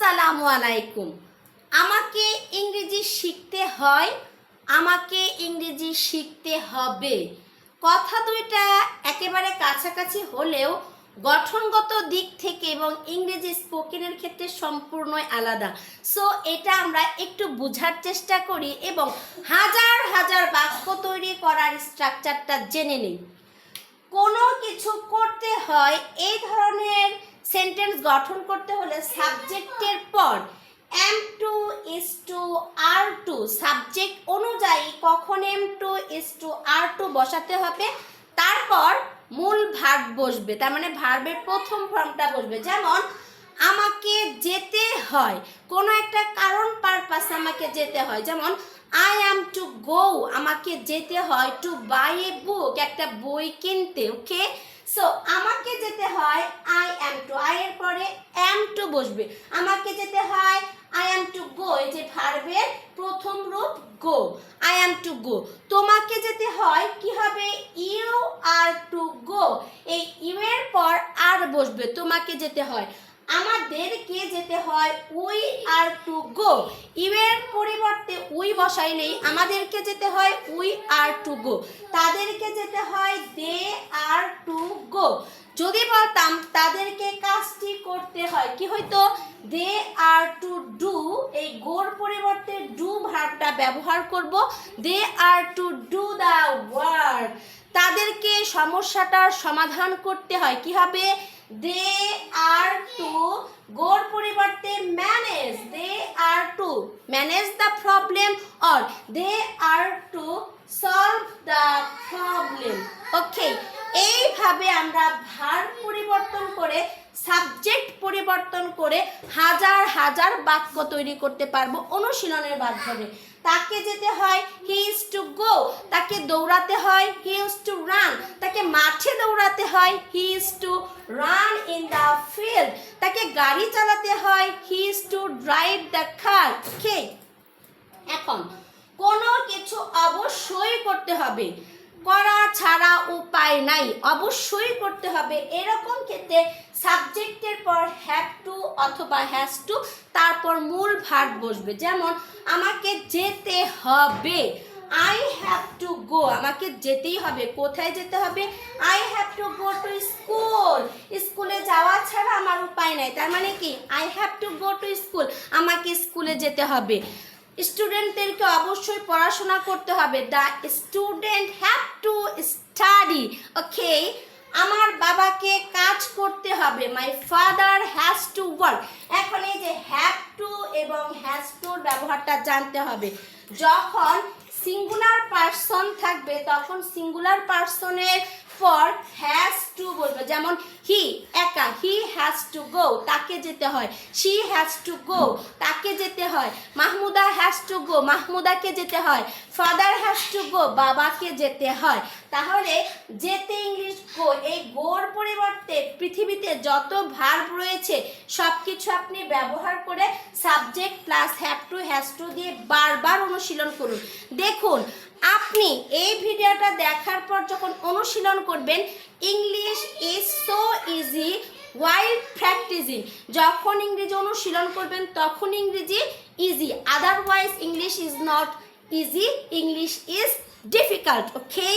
আসসালামু আলাইকুম। আমাকে ইংরেজি শিখতে হয়, আমাকে ইংরেজি শিখতে হবে। কথা দুইটা একেবারে কাছাকাছি হলেও গঠনগত দিক থেকে এবং ইংরেজি স্পোকেনের ক্ষেত্রে সম্পূর্ণই আলাদা। সো এটা আমরা একটু বোঝার চেষ্টা করি এবং হাজার হাজার বাক্য তৈরি করার স্ট্রাকচারটা জেনে নিই। কোনো কিছু করতে হয়, এই ধরনের সেন্টেন্স গঠন করতে হলে সাবজেক্টের পর am to is to are to subject অনুযায়ী কখন am to is to are to বসাতে হবে, তারপর মূল ভার্ব বসবে, তার মানে ভার্বের প্রথম ফর্মটা বসবে। যেমন আমাকে যেতে হয়, কোনো একটা কারণ পারপাসে আমাকে যেতে হয়। যেমন I am to go, আমাকে যেতে হয় to buy a book, একটা বই কিনতে। ওকে, সো আমাকে যেতে হয় I am to, I এর পরে am to বসবে। আমাকে যেতে হয় I am to go, এই যে ভার্বের প্রথম রূপ go, I am to go। তোমাকে যেতে হয় কি হবে, you are to go, এই you এর পর আর বসবে, তোমাকে যেতে হয়। আমাদেরকে যেতে হয় we are to go, you এর পরিবর্তে উই বসাইলেই আমাদেরকে যেতে হয় উই আর টু গো। তাদেরকে যেতে হয় দে আর টু গো। যদি বলতাম তাদেরকে কাজটি করতে হয়, কি হয়তো দে আর টু ডু, এই গোর পরিবর্তে ডু ভার্বটা ব্যবহার করব, দে are to do the work. তাদেরকে সমস্যাটার সমাধান করতে হয়, কি হবে দে আর টু, গোর পরিবর্তে manage, they are to manage the problem or they are to solve the problem. Okay, এইভাবে আমরা ভার্ব পরিবর্তন করে সাবজেক্ট পরিবর্তন করে হাজার হাজার বাক্য তৈরি করতে পারবো অনুশীলনের মাধ্যমে। তাকে যেতে হয় হি ইজ টু গো, তাকে দৌড়াতে হয় হি ইজ টু রান, তাকে মাঠে দৌড়াতে হয় he is to run in the field, তাকে গাড়ি চালাতে হয় he is to drive the car. Okay, এখন কোনো কিছু অবশ্যই করতে হবে, করা ছাড়া উপায় নাই, অবশ্যই করতে হবে, এরকম ক্ষেত্রে সাবজেক্টের পর হ্যাভ টু অথবা হ্যাজ টু, তারপর মূল ভার্ব বসবে। যেমন আমাকে যেতে হবে, আই হ্যাভ টু গো, আমাকে যেতেই হবে। কোথায় যেতে হবে, I have to go to school, স্কুলে যাওয়া ছাড়া আমার উপায় নাই, তার মানে কি I have to go to school, আমাকে স্কুলে যেতে হবে। স্টুডেন্টদেরকে অবশ্যই পড়াশোনা করতে হবে, the student have to study. Okay, আমার বাবাকে কাজ করতে হবে, my father has to work. এখন এই যে হ্যাভ টু এবং হ্যাজ টুর ব্যবহারটা জানতে হবে। যখন সিঙ্গুলার পারসন থাকবে তখন সিঙ্গুলার পারসনের পর হ্যাজ টু বলবে। যেমন হি একা, হি হ্যাজ টু গো, তাকে যেতে হয়। শি হ্যাজ টু গো, তাকে যেতে হয়। মাহমুদা হ্যাজ টু গো, মাহমুদাকে যেতে হয়। ফাদার হ্যাজ টু গো, বাবাকে যেতে হয়। তাহলে যেতে ইংলিশ গো, এই গোর পরিবর্তে পৃথিবীতে যত ভার্ব রয়েছে সব কিছু আপনি ব্যবহার করে subject plus have to has to দিয়ে বারবার অনুশীলন করুন। দেখুন, আপনি এই ভিডিওটা দেখার পর যখন অনুশীলন করবেন, English is so easy while practicing, যখন ইংরেজি অনুশীলন করবেন তখন ইংরেজি easy, otherwise English is not easy, English is difficult. Okay.